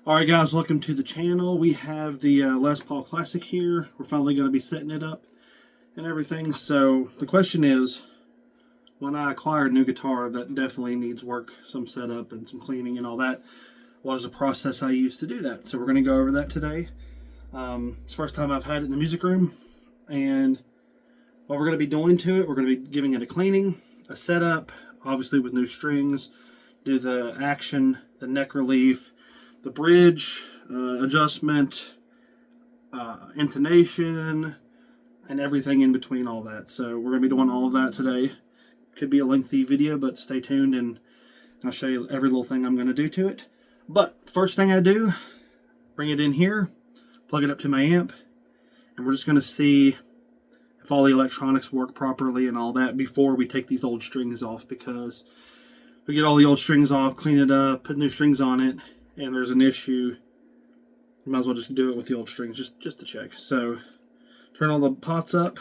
Alright guys, welcome to the channel. We have the Les Paul Classic here. We're finally going to be setting it up and everything. So the question is, when I acquire a new guitar that definitely needs work, some setup and some cleaning and all that, what is the process I use to do that? So we're going to go over that today. It's the first time I've had it in the music room, and what we're going to be doing to it, we're going to be giving it a cleaning, a setup, obviously with new strings, do the action, the neck relief, the bridge adjustment, intonation, and everything in between all that. So we're going to be doing all of that today. Could be a lengthy video, but stay tuned and I'll show you every little thing I'm going to do to it. But first thing I do, bring it in here, plug it up to my amp, and we're just going to see if all the electronics work properly and all that before we take these old strings off, because we get all the old strings off, clean it up, put new strings on it, and there's an issue, you might as well just do it with the old strings just to check. So turn all the pots up,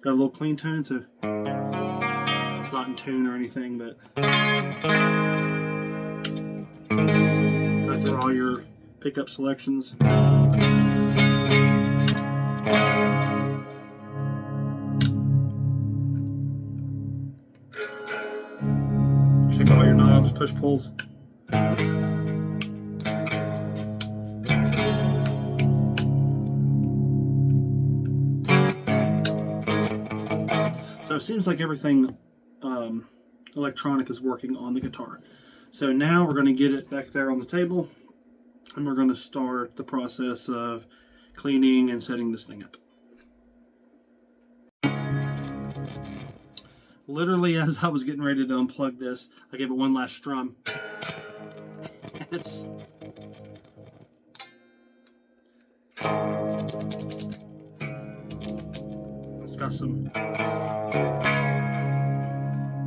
got a little clean tone, so it's not in tune or anything, but go through all your pickup selections. Check all your knobs, push pulls. So it seems like everything electronic is working on the guitar. So now we're going to get it back there on the table, and we're going to start the process of cleaning and setting this thing up. Literally, as I was getting ready to unplug this, I gave it one last strum. It's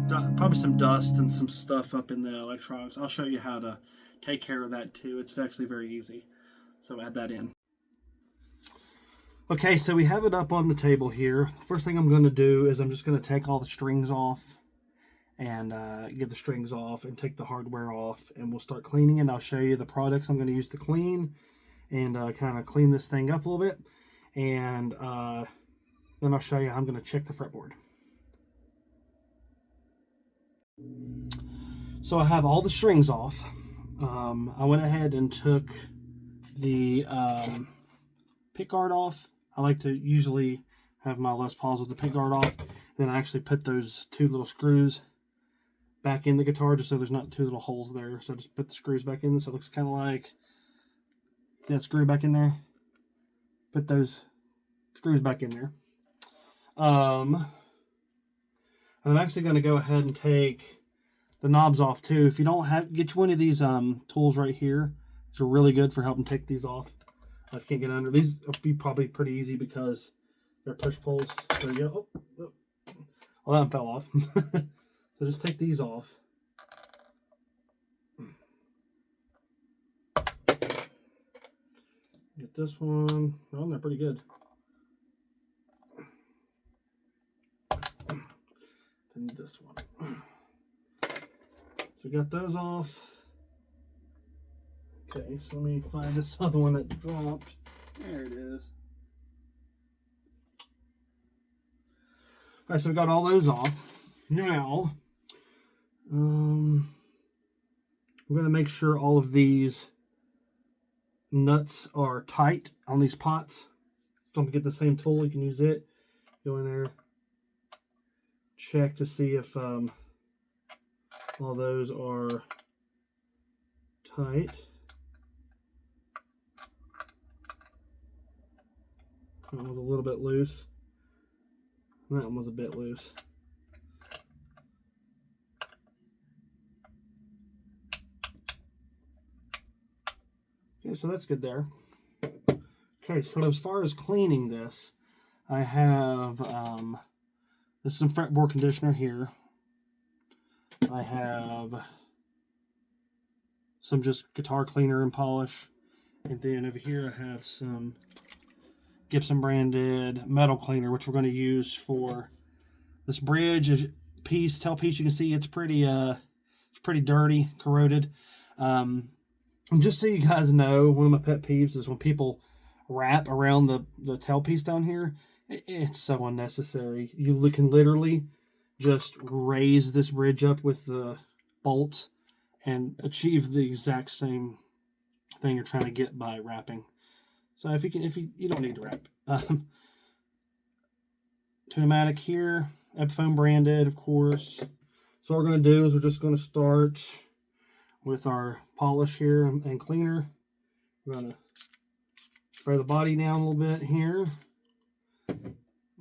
got probably some dust and some stuff up in the electronics. I'll show you how to take care of that too. It's actually very easy. So add that in. Okay, so we have it up on the table here. First thing I'm going to do is I'm just going to take all the strings off and get the strings off and take the hardware off, and we'll start cleaning it. I'll show you the products I'm going to use to clean and kind of clean this thing up a little bit, and then I'll show you how I'm going to check the fretboard. So I have all the strings off. I went ahead and took the pickguard off. I like to usually have my Les Pauls with the pickguard off. Then I actually put those two little screws back in the guitar just so there's not two little holes there. So just put the screws back in so it looks kind of like that screw back in there. Put those screws back in there. I'm actually going to go ahead and take the knobs off too. If you don't have, get one of these tools right here. These are really good for helping take these off. If you can't get under, these will be probably pretty easy because they're push pulls. There you go. Oh, well, that one fell off. So just take these off. Get this one. They're on there pretty good. I need this one. So we got those off. Okay, so let me find this other one that dropped. There it is. Alright, so we got all those off. Now, I'm going to make sure all of these nuts are tight on these pots. Don't get the same tool, you can use it. Go in there, check to see if all those are tight. That one was a little bit loose. That one was a bit loose. Okay, so that's good there. Okay, so as far as cleaning this, I have this is some fretboard conditioner here. I have some just guitar cleaner and polish, and then over here I have some Gibson branded metal cleaner, which we're going to use for this bridge piece, tail piece. You can see it's pretty dirty, corroded. And just so you guys know, one of my pet peeves is when people wrap around the tailpiece down here. It's so unnecessary. You can literally just raise this bridge up with the bolts and achieve the exact same thing you're trying to get by wrapping. So if you don't need to wrap. Pneumatic here, Epiphone branded, of course. So what we're going to do is we're just going to start with our polish here and cleaner. We're going to spray the body down a little bit here.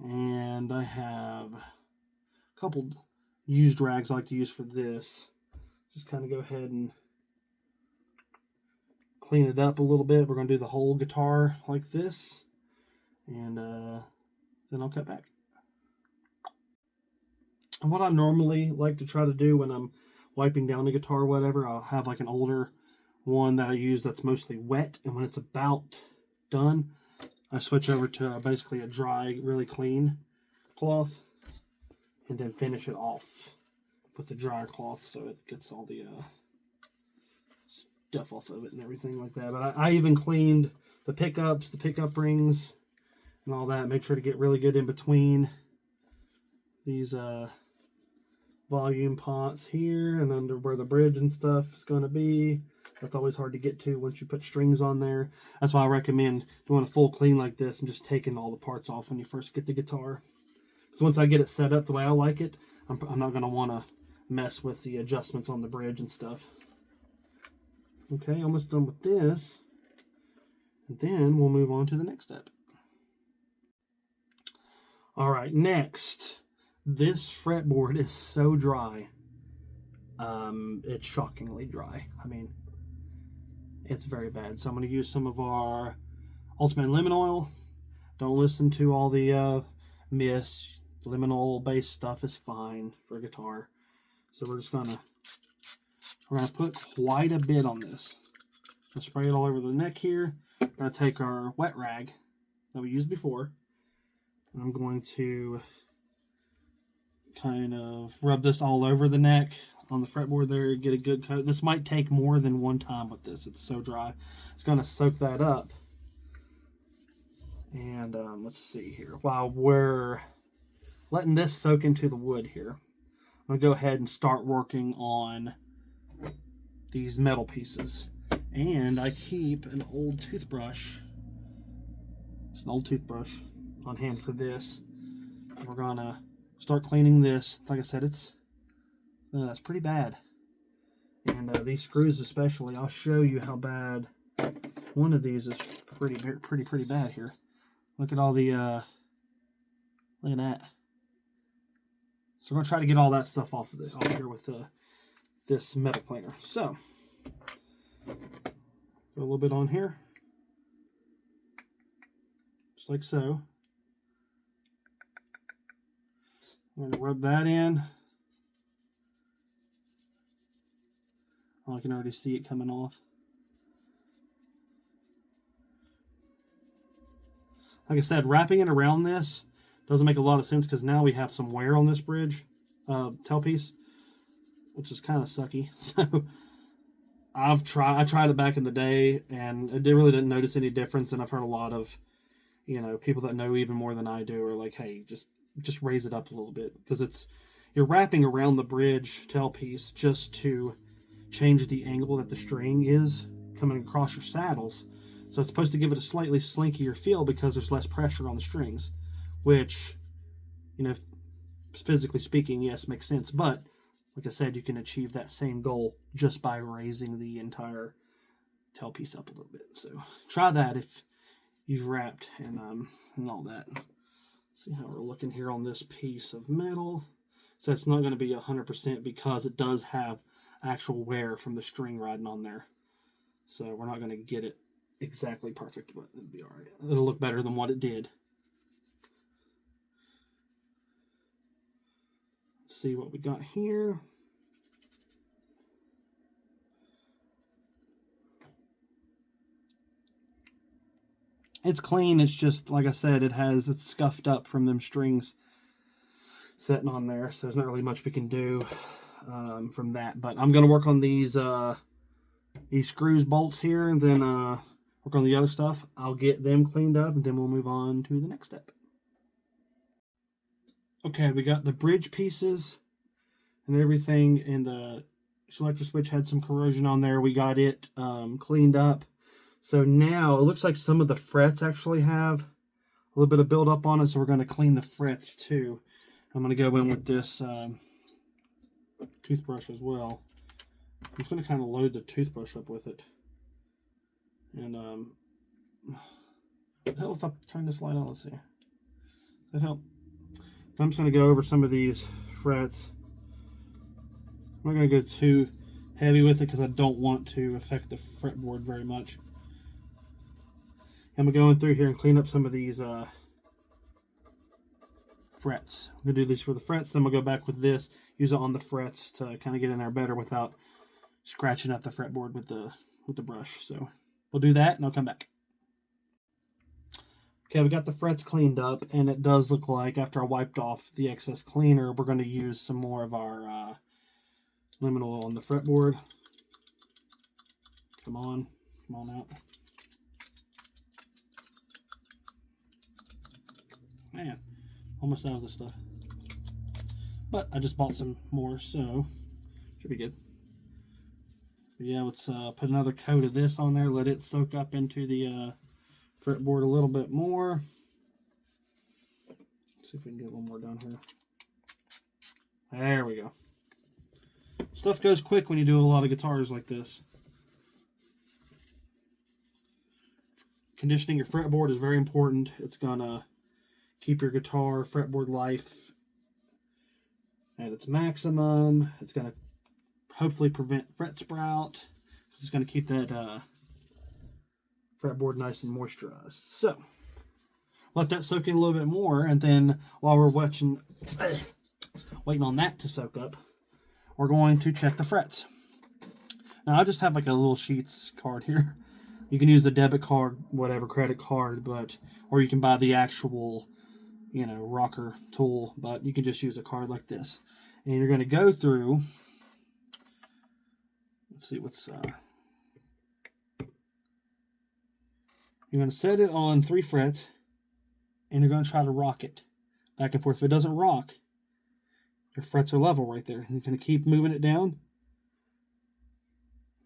And I have a couple used rags I like to use for this. Just kind of go ahead and clean it up a little bit. We're going to do the whole guitar like this. And then I'll cut back. And what I normally like to try to do when I'm wiping down the guitar or whatever, I'll have like an older one that I use that's mostly wet. And when it's about done, I switch over to basically a dry, really clean cloth. And then finish it off with the dryer cloth so it gets all the stuff off of it and everything like that. But I even cleaned the pickups, the pickup rings, and all that. Make sure to get really good in between these volume pots here and under where the bridge and stuff is going to be. That's always hard to get to once you put strings on there. That's why I recommend doing a full clean like this and just taking all the parts off when you first get the guitar. Because once I get it set up the way I like it, I'm not going to want to mess with the adjustments on the bridge and stuff. Okay, almost done with this. And then we'll move on to the next step. All right, next. This fretboard is so dry. It's shockingly dry. I mean, it's very bad. So I'm going to use some of our Ultimate Lemon Oil. Don't listen to all the myths. Lemon oil based stuff is fine for a guitar. So we're gonna put quite a bit on this. I'll spray it all over the neck here. We're gonna take our wet rag that we used before, and I'm going to kind of rub this all over the neck on the fretboard there, get a good coat. This might take more than one time with this. It's so dry. It's gonna soak that up. And let's see here. While we're letting this soak into the wood here, I'm going to go ahead and start working on these metal pieces. And I keep an old toothbrush. It's an old toothbrush on hand for this. We're going to start cleaning this. Like I said, that's pretty bad. And these screws especially, I'll show you how bad one of these is. Pretty bad here. Look at all the, look at that. So we're going to try to get all that stuff off here with this metal cleaner. So, put a little bit on here. Just like so. I'm going to rub that in. I can already see it coming off. Like I said, wrapping it around this doesn't make a lot of sense because now we have some wear on this bridge tailpiece, which is kind of sucky. So I tried it back in the day, and I really didn't notice any difference. And I've heard a lot of, people that know even more than I do are like, hey, just raise it up a little bit, because you're wrapping around the bridge tailpiece just to change the angle that the string is coming across your saddles. So it's supposed to give it a slightly slinkier feel because there's less pressure on the strings, which, physically speaking, yes, makes sense. But like I said, you can achieve that same goal just by raising the entire tailpiece up a little bit. So try that if you've wrapped and all that. Let's see how we're looking here on this piece of metal. So it's not going to be 100% because it does have actual wear from the string riding on there. So we're not going to get it exactly perfect, but it'll be all right. It'll look better than what it did. Let's see what we got here. It's clean. It's just, like I said, it's scuffed up from them strings sitting on there. So there's not really much we can do from that. But I'm going to work on these these screws, bolts here, and then work on the other stuff. I'll get them cleaned up, and then we'll move on to the next step. Okay, we got the bridge pieces and everything, and the selector switch had some corrosion on there. We got it cleaned up. So now it looks like some of the frets actually have a little bit of buildup on it, so we're going to clean the frets too. I'm going to go in with this toothbrush as well. I'm just going to kind of load the toothbrush up with it. And what the hell if I turn this light on? Let's see. Does that help? I'm just going to go over some of these frets. I'm not going to go too heavy with it because I don't want to affect the fretboard very much. I'm going to go in through here and clean up some of these frets. I'm going to do these for the frets, then we'll go back with this, use it on the frets to kind of get in there better without scratching up the fretboard with the brush. So we'll do that and I'll come back. Okay, we got the frets cleaned up, and it does look like after I wiped off the excess cleaner, we're going to use some more of our luminol on the fretboard. Come on out. Man, almost out of this stuff. But I just bought some more, so should be good. But yeah, let's put another coat of this on there, let it soak up into the fretboard a little bit more. Let's see if we can get a little more down here. There we go. Stuff goes quick when you do a lot of guitars like this. Conditioning your fretboard is very important. It's gonna keep your guitar fretboard life at its maximum. It's gonna hopefully prevent fret sprout. It's gonna keep that fretboard nice and moisturized. So let that soak in a little bit more, and then while we're waiting on that to soak up, we're going to check the frets. Now I just have like a little Sheets card here. You can use a debit card, whatever, credit card, or you can buy the actual, rocker tool, but you can just use a card like this. And you're going to go through, let's see what's, you're going to set it on 3 frets, and you're going to try to rock it back and forth. If it doesn't rock, your frets are level right there. You're going to keep moving it down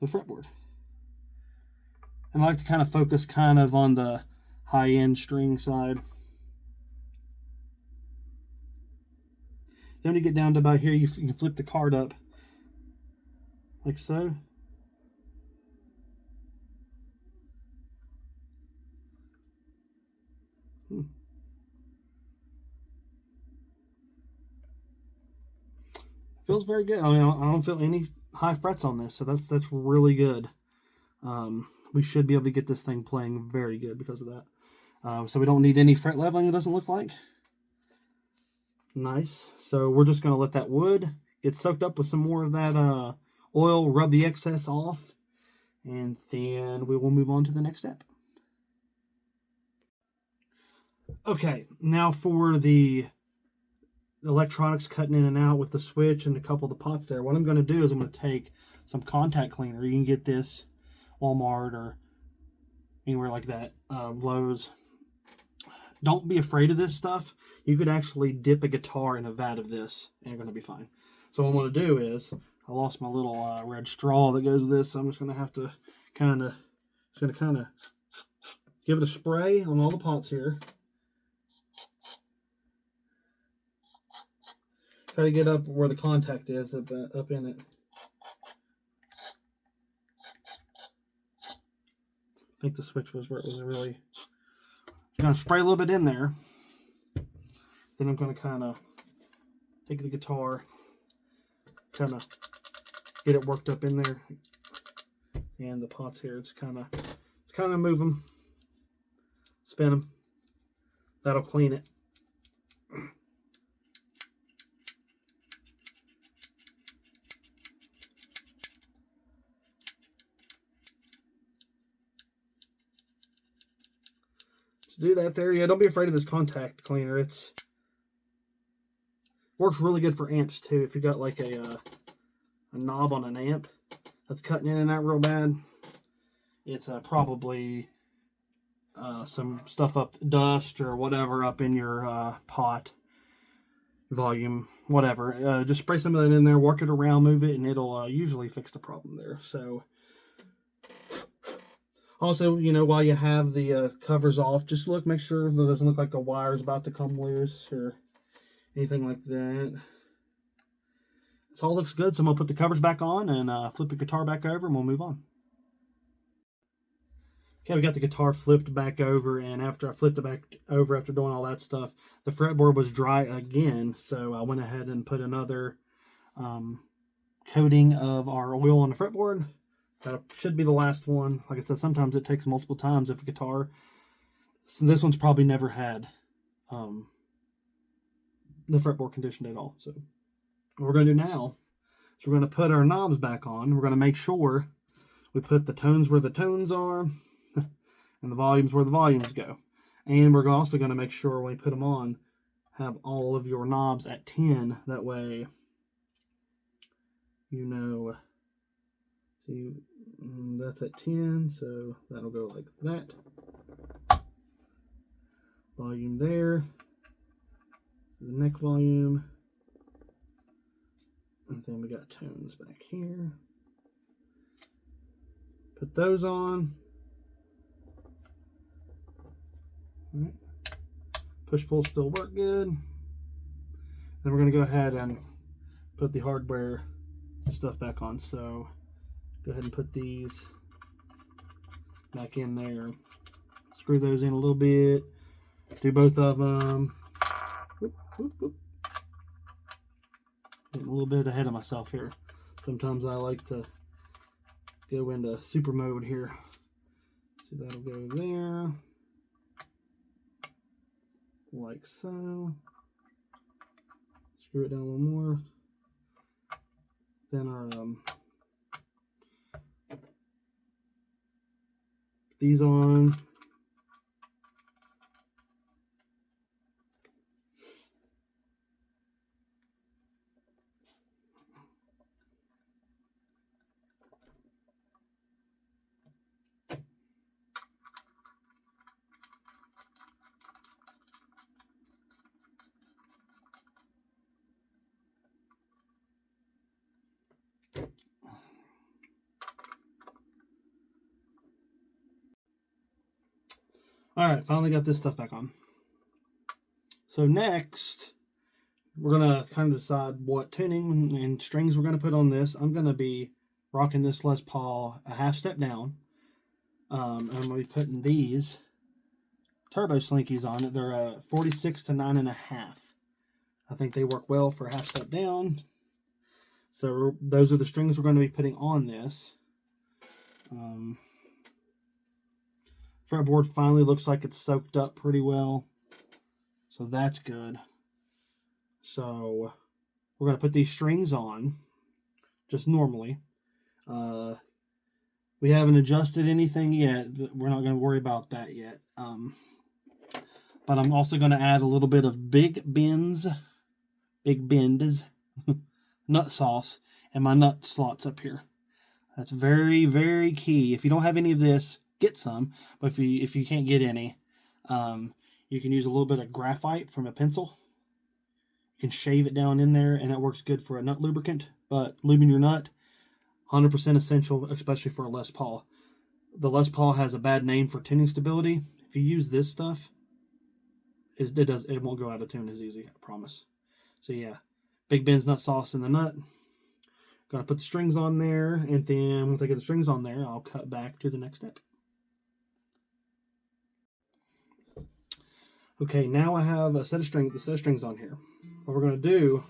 the fretboard. And I like to kind of focus kind of on the high-end string side. Then when you get down to about here, you can flip the card up like so. Feels very good. I mean, I don't feel any high frets on this, so that's really good. We should be able to get this thing playing very good because of that. So we don't need any fret leveling, it doesn't look like. Nice. So we're just going to let that wood get soaked up with some more of that oil, rub the excess off, and then we will move on to the next step. Okay, now for the electronics cutting in and out with the switch and a couple of the pots there. What I'm going to do is I'm going to take some contact cleaner. You can get this Walmart or anywhere like that, Lowe's. Don't be afraid of this stuff. You could actually dip a guitar in a vat of this and you're going to be fine. So what I'm going to do is, I lost my little red straw that goes with this, so I'm just going to have to kind of give it a spray on all the pots here. Try to get up where the contact is, up in it. I think the switch was where it was really... I'm going to spray a little bit in there. Then I'm going to kind of take the guitar, kind of get it worked up in there. And the pots here, it's kind of move them, spin them. That'll clean it. Do that there. Yeah, don't be afraid of this contact cleaner. It's works really good for amps too. If you got like a knob on an amp, that's cutting in and out real bad. It's probably some stuff up, dust or whatever up in your pot, volume, whatever. Just spray some of that in there, work it around, move it, and it'll usually fix the problem there. So, also, you know, while you have the covers off, just make sure it doesn't look like a wire's about to come loose or anything like that. This all looks good, so I'm going to put the covers back on and flip the guitar back over, and we'll move on. Okay, we got the guitar flipped back over, and after I flipped it back over after doing all that stuff, the fretboard was dry again, so I went ahead and put another coating of our oil on the fretboard. That should be the last one. Like I said, sometimes it takes multiple times if a guitar. So this one's probably never had the fretboard conditioned at all. So what we're going to do now is we're going to put our knobs back on. We're going to make sure we put the tones where the tones are and the volumes where the volumes go. And we're also going to make sure when we put them on, have all of your knobs at 10. That way, you know, see, that's at 10, so that'll go like that. Volume there. This is the neck volume. And then we got tones back here. Put those on. All right. Push pull still work good. Then we're going to go ahead and put the hardware stuff back on. So go ahead and put these back in there. Screw those in a little bit. Do both of them. Whoop, whoop, whoop. Getting a little bit ahead of myself here. Sometimes I like to go into super mode here. So that'll go there. Like so. Screw it down a little more. Then our these on. Alright, finally got this stuff back on. So next, we're going to kind of decide what tuning and strings we're going to put on this. I'm going to be rocking this Les Paul a half step down. I'm going to be putting these turbo slinkies on it. They're 46 to 9.5. I think they work well for a half step down. So those are the strings we're going to be putting on this. Fretboard finally looks like it's soaked up pretty well. So that's good. So we're going to put these strings on just normally. We haven't adjusted anything yet. We're not going to worry about that yet. But I'm also going to add a little bit of Big Ben's nut sauce and my nut slots up here. That's very, very key. If you don't have any of this, get some. But if you can't get any, you can use a little bit of graphite from a pencil. You can shave it down in there, and it works good for a nut lubricant. But lubing your nut, 100% essential, especially for a Les Paul. The Les Paul has a bad name for tuning stability. If you use this stuff, it won't go out of tune as easy, I promise. So yeah, Big Ben's nut sauce in the nut. Gonna put the strings on there, and then once I get the strings on there, I'll cut back to the next step. Okay, now I have a set of strings on here. What we're gonna do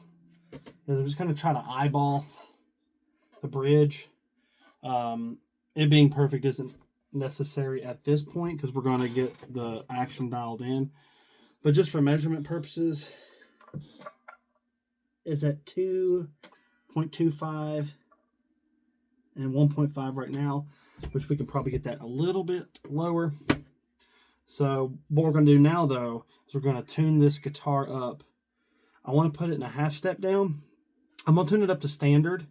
is I'm just gonna try to eyeball the bridge. It being perfect isn't necessary at this point because we're gonna get the action dialed in. But just for measurement purposes, it's at 2.25 and 1.5 right now, which we can probably get that a little bit lower. So what we're going to do now, though, is we're going to tune this guitar up. I want to put it in a half step down. I'm going to tune it up to standard,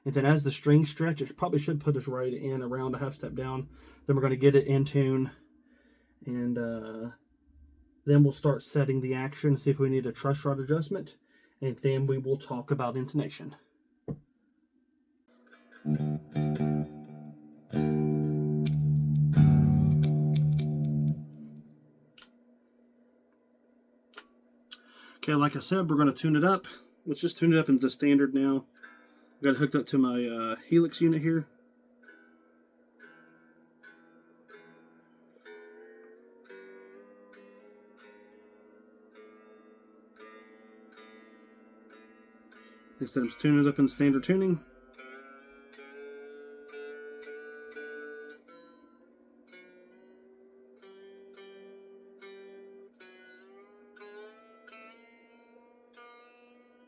And then as the string stretch, it probably should put us right in around a half step down. Then we're going to get it in tune, and then we'll start setting the action, see if we need a truss rod adjustment, and then we will talk about intonation. Okay, like I said, we're going to tune it up. Let's just tune it up into standard now. I've got it hooked up to my Helix unit here. Instead of tuning it up in standard tuning.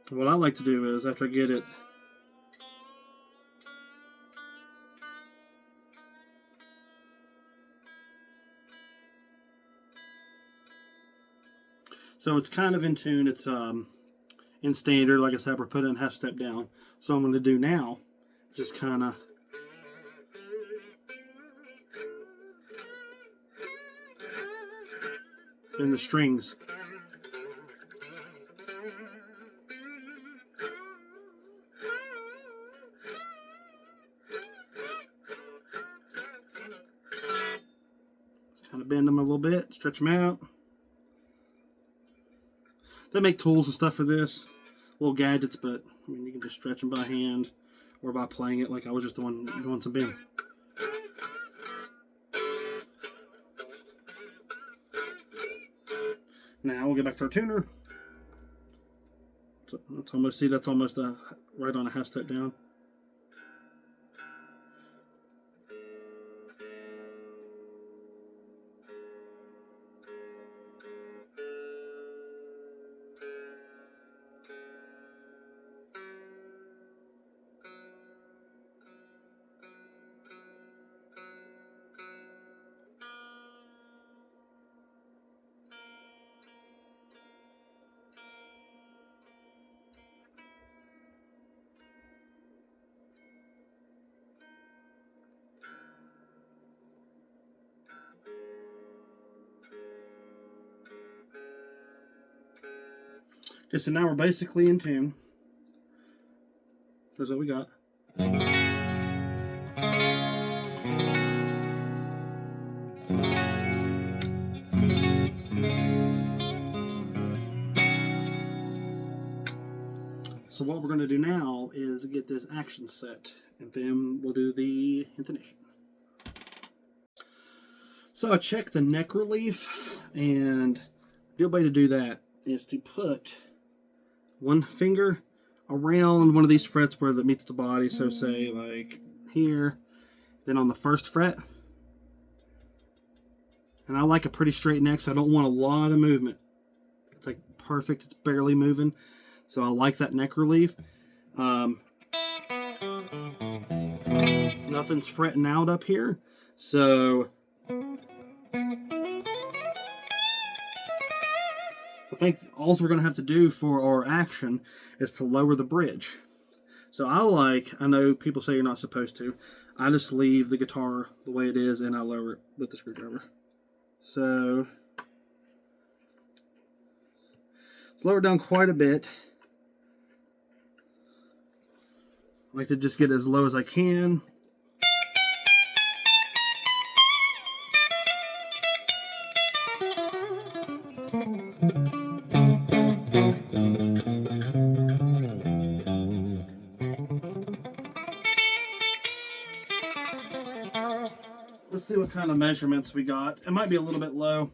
What I like to do is, after I get it so it's kind of in tune, it's in standard, like I said, we're putting half step down. So I'm going to do now, just kind of in the strings. Just kind of bend them a little bit, stretch them out. They make tools and stuff for this, little gadgets, but I mean, you can just stretch them by hand or by playing it like I was just doing some bend. Now we'll get back to our tuner. So that's almost, see, that's almost right on a half step down. Okay, so now we're basically in tune. Here's what we got. So what we're going to do now is get this action set, and then we'll do the intonation. So I checked the neck relief, and a good way to do that is to put one finger around one of these frets where it meets the body. So say like here, then on the first fret. And I like a pretty straight neck, so I don't want a lot of movement. It's like perfect, it's barely moving. So I like that neck relief. Nothing's fretting out up here. So I think all we're going to have to do for our action is to lower the bridge. So I know people say you're not supposed to. I just leave the guitar the way it is and I lower it with the screwdriver. So let's lower it down quite a bit. I like to just get as low as I can. Let's see what kind of measurements we got. It might be a little bit low.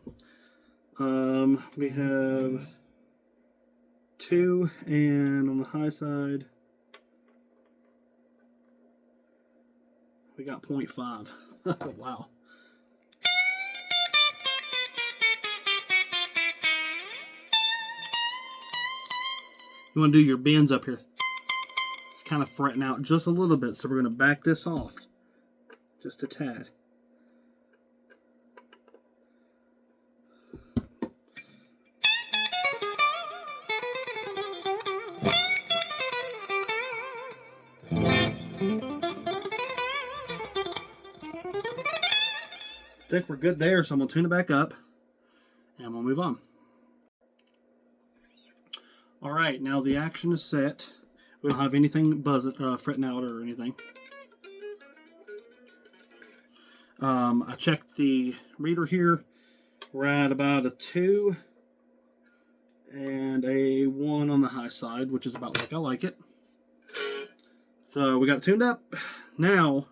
We have 2, and on the high side we got 0.5. Wow. You want to do your bends up here. It's kind of fretting out just a little bit, so we're going to back this off just a tad. I think we're good there, so I'm going to tune it back up, and we'll move on. Alright, now the action is set. We don't have anything fretting out or anything. I checked the reader here. We're at about a 2 and a 1 on the high side, which is about like I like it. So we got it tuned up. Now,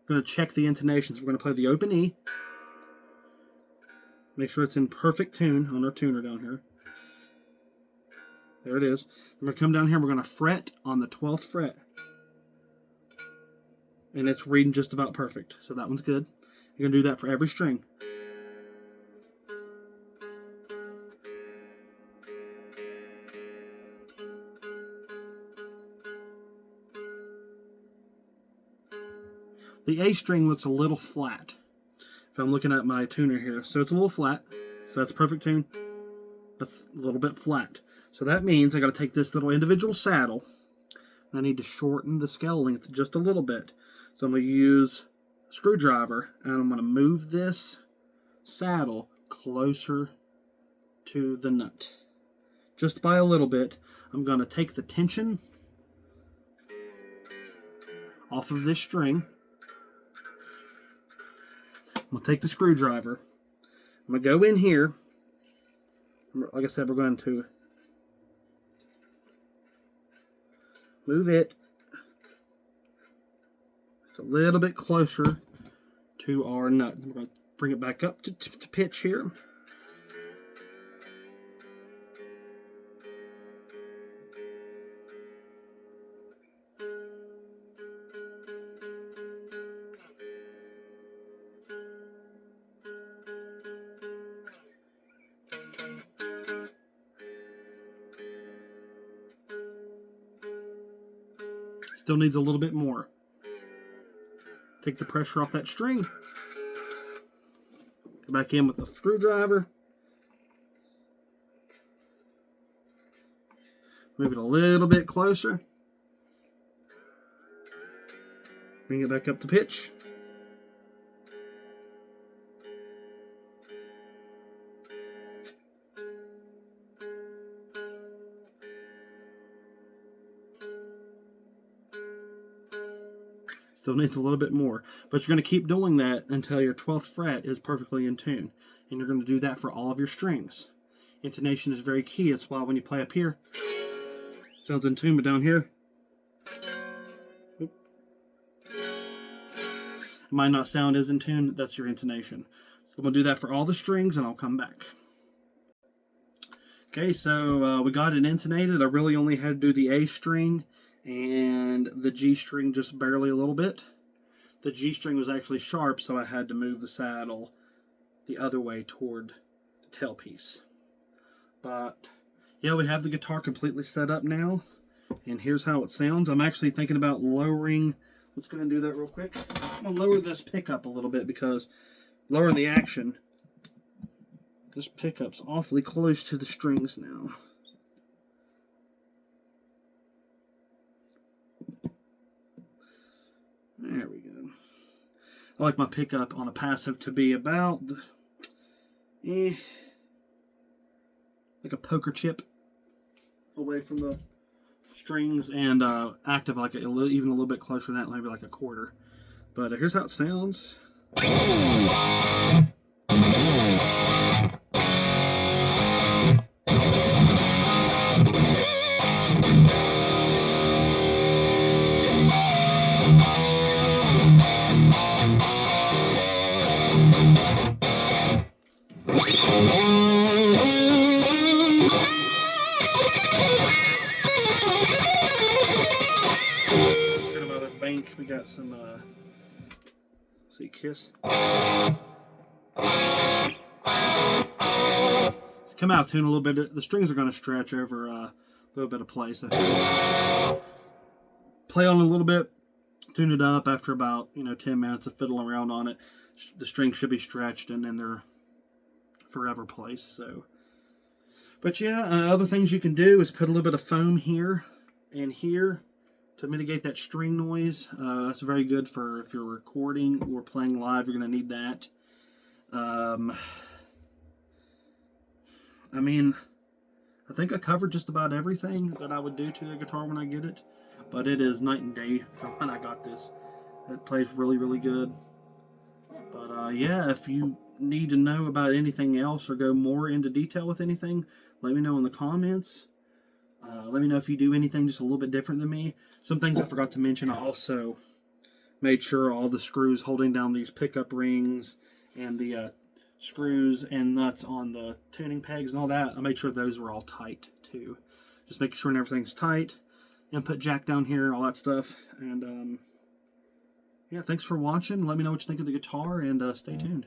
I'm going to check the intonations. We're going to play the open E. Make sure it's in perfect tune on our tuner down here. There it is. We're going to come down here. We're going to fret on the 12th fret. And it's reading just about perfect. So that one's good. You're going to do that for every string. The A string looks a little flat if I'm looking at my tuner here. So it's a little flat. So that's a perfect tune. That's a little bit flat. So that means I got to take this little individual saddle and I need to shorten the scale length just a little bit. So I'm going to use a screwdriver and I'm going to move this saddle closer to the nut. Just by a little bit. I'm going to take the tension off of this string. I'm going to take the screwdriver. I'm going to go in here. Like I said, we're going to move it just a little bit closer to our nut. We're going to bring it back up to pitch here. Still needs a little bit more. Take the pressure off that string. Go back in with the screwdriver. Move it a little bit closer. Bring it back up to pitch. Still needs a little bit more. But you're going to keep doing that until your 12th fret is perfectly in tune. And you're going to do that for all of your strings. Intonation is very key. That's why when you play up here, it sounds in tune, but down here, it might not sound as in tune. That's your intonation. So I'm going to do that for all the strings, and I'll come back. Okay, so we got it intonated. I really only had to do the A string and the G string just barely a little bit. The G string was actually sharp, so I had to move the saddle the other way toward the tailpiece. But yeah, we have the guitar completely set up now, and here's how it sounds. I'm actually thinking about lowering. Let's go ahead and do that real quick. I'm going to lower this pickup a little bit because lowering the action, this pickup's awfully close to the strings now. There we go. I like my pickup on a passive to be about like a poker chip away from the strings, and active like even a little bit closer than that, maybe like a quarter. But here's how it sounds. Bank, we got some see, Kiss. It's come out of tune a little bit. The strings are going to stretch over a little bit of play, so play on a little bit, tune it up. After about 10 minutes of fiddling around on it, the strings should be stretched and then they're forever placed. So, but yeah, other things you can do is put a little bit of foam here and here to mitigate that string noise. That's very good for if you're recording or playing live. You're going to need that. Um, I mean, I think I covered just about everything that I would do to a guitar when I get it, but it is night and day from when I got this. It plays really, really good. But yeah, if you need to know about anything else or go more into detail with anything, let me know in the comments. Let me know if you do anything just a little bit different than me. Some things I forgot to mention, I also made sure all the screws holding down these pickup rings and the screws and nuts on the tuning pegs and all that, I made sure those were all tight too. Just making sure everything's tight. Input jack down here, all that stuff. And yeah, thanks for watching. Let me know what you think of the guitar, and stay tuned.